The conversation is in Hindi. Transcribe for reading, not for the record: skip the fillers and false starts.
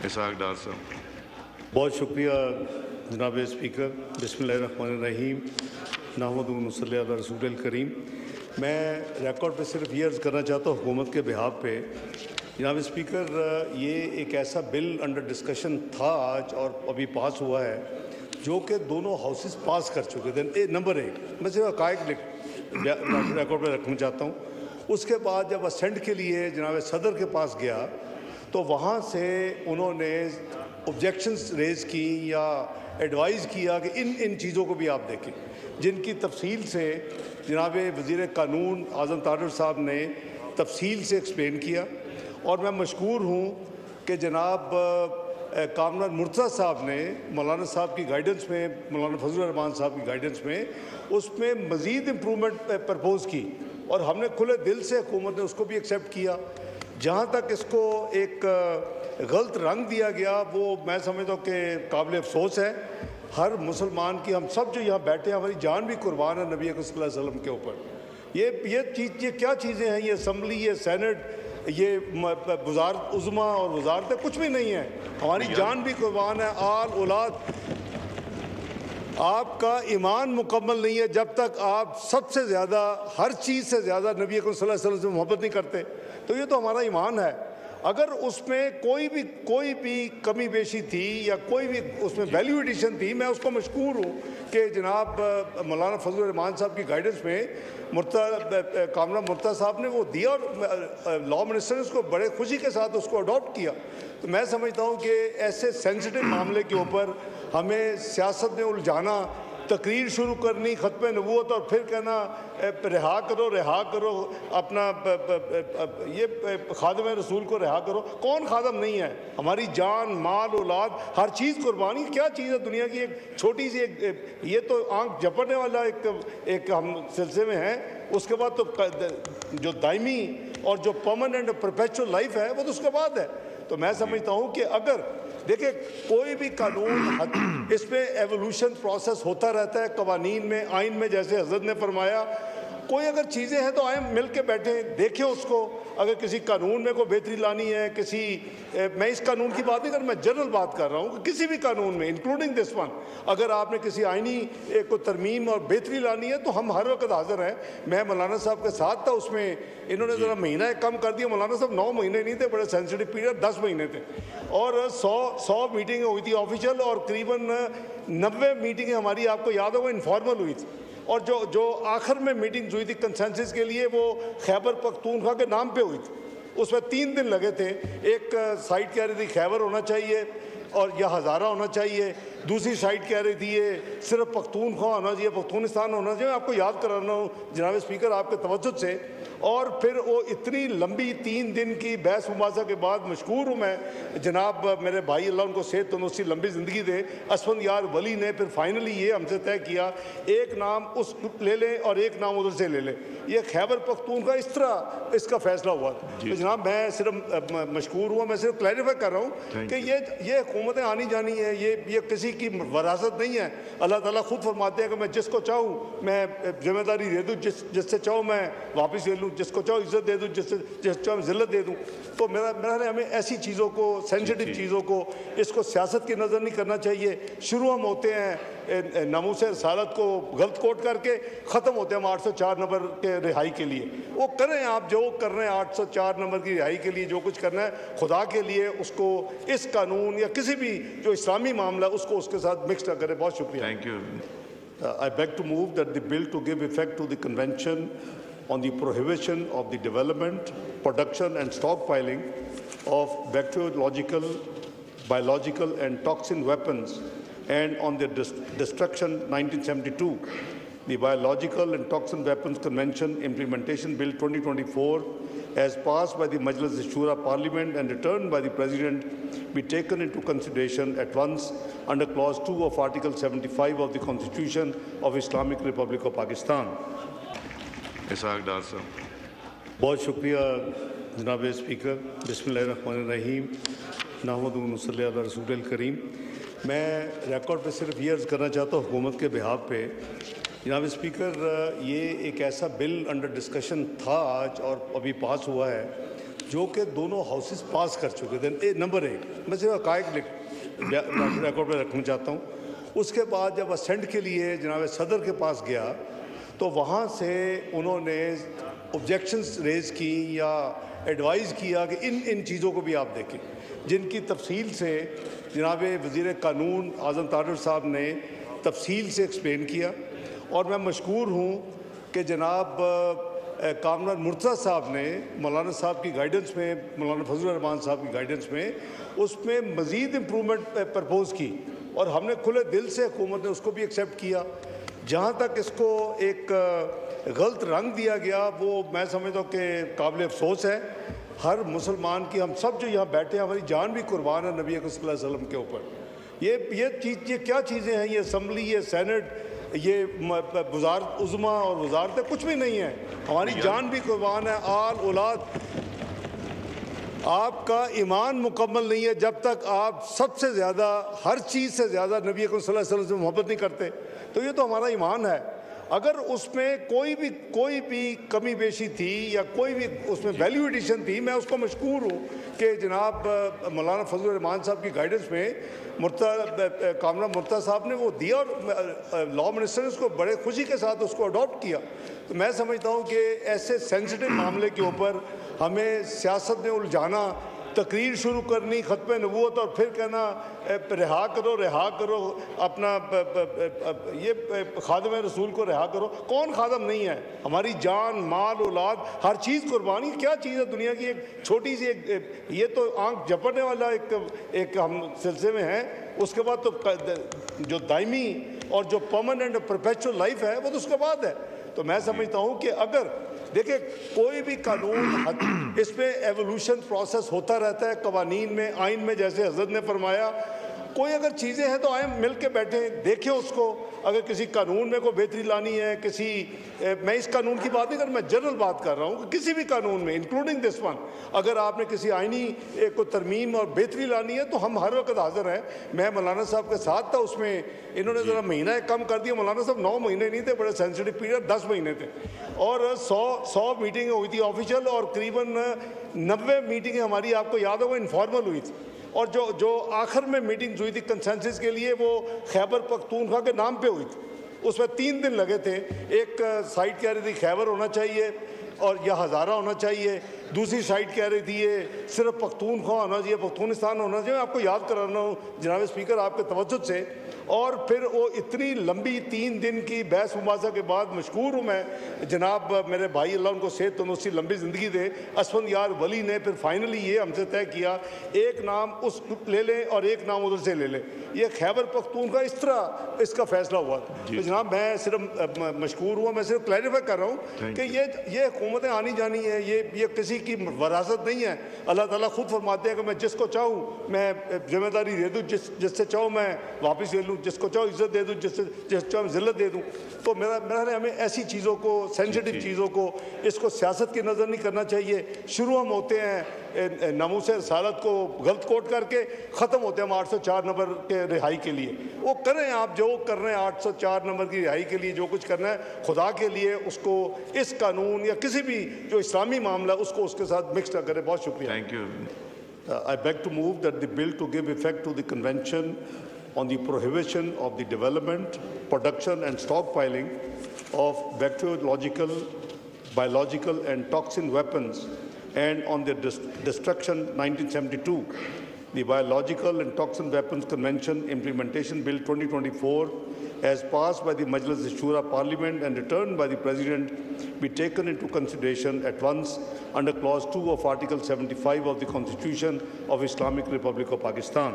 इसाक डार साहब। बहुत शुक्रिया जनाब स्पीकर। बिस्मिल्लाहिर्रहमानिर्रहीम। नहमदुहु व नसल्ली अला रसूलिल करीम। मैं रिकॉर्ड पे सिर्फ ये अर्ज़ करना चाहता हूँ हुकूमत के बिहाफ पे। जनाब स्पीकर, ये एक ऐसा बिल अंडर डिस्कशन था आज और अभी पास हुआ है जो कि दोनों हाउसेस पास कर चुके थे। नंबर 1 मैं सिर्फ हक़ाइक़ रिकॉर्ड पर रखना चाहता हूँ। उसके बाद जब असेंट के लिए जनाब सदर के पास गया तो वहाँ से उन्होंने ऑब्जेक्शंस रेज़ की या एडवाइज़ किया कि इन चीज़ों को भी आप देखें, जिनकी तफसील से जनाब वज़ीर कानून आज़म तारिर साहब ने तफसील से एक्सप्लेन किया। और मैं मशकूर हूँ कि जनाब कामरान मुर्तज़ा साहब ने मौलाना साहब की गाइडेंस में, मौलाना फजलुर रहमान साहब की गाइडेंस में, उसमें मज़ीद इम्प्रूवमेंट प्रपोज़ की और हमने खुले दिल से हुकूमत ने उसको भी एक्सेप्ट किया। जहाँ तक इसको एक गलत रंग दिया गया वो मैं समझता हूँ कि काबिल अफसोस है। हर मुसलमान की, हम सब जो यहाँ बैठे हैं, हमारी जान भी कुर्बान है नबी अकरम सल्लल्लाहु अलैहि वसल्लम के ऊपर। ये क्या चीज़ें हैं? ये असम्बली, ये सेनेट, ये वज़ारत उज़्मा और वज़ारतें कुछ भी नहीं है। हमारी जान भी कुर्बान है। आल औलाद, आपका ईमान मुकम्मल नहीं है जब तक आप सबसे ज़्यादा, हर चीज़ से ज़्यादा नबी अकरम सल्लल्लाहु अलैहि वसल्लम से मोहब्बत नहीं करते। तो ये तो हमारा ईमान है। अगर उसमें कोई भी कमी बेशी थी या कोई भी उसमें वैल्यू एडिशन थी, मैं उसको मशकूर हूँ कि जनाब मौलाना फजलुर रहमान साहब की गाइडेंस में कामरान मुर्तज़ा साहब ने वो दिया और लॉ मिनिस्टर ने उसको बड़े खुशी के साथ उसको अडॉप्ट किया। तो मैं समझता हूँ कि ऐसे सेंसिटिव मामले के ऊपर हमें सियासत में उलझाना, तकरीर शुरू करनी ख़त्म नबूवत और फिर कहना रिहा करो अपना ये खादम रसूल को रिहा करो। कौन खादम नहीं है? हमारी जान, माल, औलाद, हर चीज़ कुर्बानी। क्या चीज़ है दुनिया की? एक छोटी सी ये तो आंख झपटने वाला एक हम सिलसिले में हैं। उसके बाद तो जो दायमी और जो परमानेंट परपेचुअल लाइफ है वो तो उसके बाद है। तो मैं समझता हूँ कि अगर देखिए कोई भी कानून, इसमें एवोल्यूशन प्रोसेस होता रहता है कवानीन में, आइन में। जैसे हज़रत ने फरमाया, कोई अगर चीज़ें हैं तो आए मिल के बैठे देखें उसको। अगर किसी कानून में कोई बेहतरी लानी है, मैं इस कानून की बात नहीं कर रहा, मैं जनरल बात कर रहा हूँ कि किसी भी कानून में इंक्लूडिंग दिस वन, अगर आपने किसी आइनी को तरमीम और बेहतरी लानी है तो हम हर वक्त हाजिर हैं। मैं मौलाना साहब के साथ था उसमें। इन्होंने ज़रा महीना कम कर दिया। मौलाना साहब 9 महीने नहीं थे, बड़े सेंसिटिव पीरियड 10 महीने थे और 100 मीटिंगें हुई थी ऑफिशियल और करीबन 90 मीटिंगें हमारी, आपको याद होगा, इनफॉर्मल हुई थी। और जो आखिर में मीटिंग्स हुई थी कंसेंसस के लिए, वो खैबर पख्तूनख्वा के नाम पे हुई थी। उसमें 3 दिन लगे थे। एक साइड कह रही थी खैबर होना चाहिए और या हज़ारा होना चाहिए, दूसरी साइड कह रही थी ये सिर्फ पख्तूनख्वा होना चाहिए, पख्तूनिस्तान होना चाहिए। आपको याद कराना हूँ जनाब स्पीकर आपके तवज्जुह से। और फिर वो इतनी लंबी 3 दिन की बहस मुबासा के बाद मशकूर हूँ मैं जनाब मेरे भाई, अल्लाह उनको सेहत तंदुरुस्ती लंबी ज़िंदगी दे, असफंद यार वली ने फिर फाइनली ये हमसे तय किया, एक नाम उस ले लें और एक नाम उधर से ले लें। ये खैबर पख्तूनख्वा इस तरह इसका फैसला हुआ। तो जनाब मैं सिर्फ मशकूर हुआ, मैं सिर्फ क्लैरिफाई कर रहा हूँ कि ये हुकूमतें आनी जानी है, ये किसी की वरासत नहीं है। अल्लाह ताला खुद फरमाते हैं कि मैं जिसको चाहूँ मैं जिम्मेदारी दे दूँ, जिससे चाहूँ मैं वापस ले लूँ, जिसको चाहो इज्जत दे दूँ, जिसको चाहो जिल्लत दे दूँ। तो मेरा हमें ऐसी चीज़ों को, सेंसिटिव चीज़ों को, इसको सियासत की नज़र नहीं करना चाहिए। शुरू हम होते हैं नामूस रसालत को गलत कोट करके, ख़त्म होते हैं हम 804 नंबर के रिहाई के लिए। वो करें आप जो कर रहे हैं 804 नंबर की रिहाई के लिए, जो कुछ करना है खुदा के लिए, उसको इस कानून या किसी भी जो इस्लामी मामला उसको उसके साथ मिक्स ना करें। बहुत शुक्रिया। Thank you. I beg to move that the bill to give effect to the Convention on the prohibition of the development, production and stockpiling of bacteriological, biological and toxin weapons and on their destruction 1972, the Biological and Toxin Weapons Convention Implementation Bill 2024 as passed by the Majlis Shura Parliament and returned by the President be taken into consideration at once under Clause 2 of Article 75 of the Constitution of Islamic Republic of Pakistan. Ishaq Dar साहब। बहुत शुक्रिया जनाब स्पीकर। बिस्मिल्लाहिर्रहमानिर्रहीम। नहमदुहु व नसल्ली अला रसूलिल करीम। मैं रिकॉर्ड पे सिर्फ ये अर्ज़ करना चाहता हूँ हुकूमत के बिहाफ पे। जनाब स्पीकर, ये एक ऐसा बिल अंडर डिस्कशन था आज और अभी पास हुआ है जो कि दोनों हाउसेस पास कर चुके थे। नंबर 1 मैं सिर्फ हक़ाइक़ रिकॉर्ड पर रखना चाहता हूँ। उसके बाद जब असेंट के लिए जनाब सदर के पास गया तो वहाँ से उन्होंने ऑब्जेक्शंस रेज़ की या एडवाइज़ किया कि इन चीज़ों को भी आप देखें, जिनकी तफसील से जनाब वज़ीर कानून आज़म तारिर साहब ने तफसील से एक्सप्लेन किया। और मैं मशकूर हूँ कि जनाब कामरान मुर्तज़ा साहब ने मौलाना साहब की गाइडेंस में, मौलाना फजलुर रहमान साहब की गाइडेंस में उसमें मज़ीद इम्प्रूवमेंट प्रपोज़ की और हमने खुले दिल से हुकूमत ने उसको भी एक्सेप्ट किया। जहाँ तक इसको एक गलत रंग दिया गया वो मैं समझता हूँ कि काबिल अफसोस है। हर मुसलमान की, हम सब जो यहाँ बैठे हैं, हमारी जान भी कुर्बान है नबी अकरम सल्लल्लाहु अलैहि वसल्लम के ऊपर। ये क्या चीज़ें हैं? ये असम्बली, ये सेनेट, ये वज़ारत उज़्मा और वज़ारतें कुछ भी नहीं है। हमारी जान भी कुर्बान है। आल औलाद, आपका ईमान मुकम्मल नहीं है जब तक आप सबसे ज़्यादा, हर चीज़ से ज़्यादा नबी अकरम सल्लल्लाहु अलैहि वसल्लम से मोहब्बत नहीं करते। तो ये तो हमारा ईमान है। अगर उसमें कोई भी कमी बेशी थी या कोई भी उसमें वैल्यू एडिशन थी, मैं उसको मशकूर हूँ कि जनाब मौलाना फजलुर रहमान साहब की गाइडेंस में कामरान मुर्तज़ा साहब ने वो दिया और लॉ मिनिस्टर ने उसको बड़े खुशी के साथ उसको अडॉप्ट किया। तो मैं समझता हूँ कि ऐसे सेंसिटिव मामले के ऊपर हमें सियासत में उलझाना, तकरीर शुरू करनी ख़त्म नबूवत और फिर कहना रिहा करो अपना ये खादम रसूल को रिहा करो। कौन खादम नहीं है? हमारी जान, माल, औलाद, हर चीज़ कुर्बानी। क्या चीज़ है दुनिया की? एक छोटी सी ये तो आंख झपटने वाला एक हम सिलसिले में हैं। उसके बाद तो जो दायमी और जो परमानेंट परपेचुअल लाइफ है वो तो उसके बाद है। तो मैं समझता हूँ कि अगर देखिए कोई भी कानून, इसमें एवोल्यूशन प्रोसेस होता रहता है कवानीन में, आइन में, जैसे हजरत ने फरमाया। कोई अगर चीज़ें हैं तो आए मिल के बैठे देखें उसको। अगर किसी कानून में कोई बेहतरी लानी है, मैं इस कानून की बात नहीं कर, मैं जनरल बात कर रहा हूँ कि किसी भी कानून में इंक्लूडिंग दिस वन, अगर आपने किसी आइनी को तरमीम और बेहतरी लानी है तो हम हर वक्त हाजिर हैं। मैं मौलाना साहब के साथ था उसमें, इन्होंने ज़रा महीना कम कर दिया। मौलाना साहब 9 महीने नहीं थे, बड़े सेंसिटिव पीरियड 10 महीने थे और 100 मीटिंगें हुई थी ऑफिशियल और करीबन 90 मीटिंगें हमारी, आपको याद होगा, इनफॉर्मल हुई थी। और जो आखिर में मीटिंग हुई थी कंसेंसस के लिए, वो खैबर पख्तूनख्वा के नाम पे हुई थी। उसमें 3 दिन लगे थे। एक साइड कह रही थी खैबर होना चाहिए और या हज़ारा होना चाहिए, दूसरी साइड कह रही थी ये सिर्फ पख्तूनख्वा होना चाहिए, पख्तूनिस्तान होना चाहिए। आपको याद करा रहा हूँ जनाब स्पीकर आपके तवज्जुह से। और फिर वो इतनी लंबी 3 दिन की बहस मुबासा के बाद मशकूर हूँ मैं जनाब मेरे भाई, अल्लाह उनको सेहत तंदुरुस्ती लंबी ज़िंदगी दे, असफंदयार वली ने फिर फाइनली ये हमसे तय किया एक नाम उस ले लें और एक नाम उधर से ले लें। ये खैबर पख्तूनख्वा इस तरह इसका फैसला हुआ। तो जनाब मैं सिर्फ मशकूर हुआ, मैं सिर्फ क्लैरिफाई कर रहा हूँ कि ये हुकूमतें आनी जानी है, ये किसी की वरासत नहीं है। अल्लाह ताला खुद फरमाते हैं कि मैं जिसको चाहूँ मैं जिम्मेदारी दे दूँ, जिससे चाहूँ मैं वापस ले लूँ, जिसको चाहो इज्जत दे दूँ, जिस चाहो जिल्लत दे दूँ। तो मेरा हमें ऐसी चीज़ों को, सेंसिटिव चीज़ों को, इसको सियासत की नज़र नहीं करना चाहिए। शुरू हम होते हैं नामूस रसालत को गलत कोट करके, ख़त्म होते हैं हम 804 नंबर के रिहाई के लिए। वो करें आप जो कर रहे हैं 804 नंबर की रिहाई के लिए, जो कुछ करना है खुदा के लिए, उसको इस कानून या किसी भी जो इस्लामी मामला उसको उसके साथ मिक्स ना करें। बहुत शुक्रिया। Thank you. I beg to move that the bill to give effect to the Convention on the prohibition of the development, production and stockpiling of bacteriological, biological and toxin weapons and on their destruction 1972, the Biological and Toxin Weapons Convention Implementation Bill 2024 as passed by the Majlis Shura Parliament and returned by the President be taken into consideration at once under Clause 2 of Article 75 of the Constitution of Islamic Republic of Pakistan.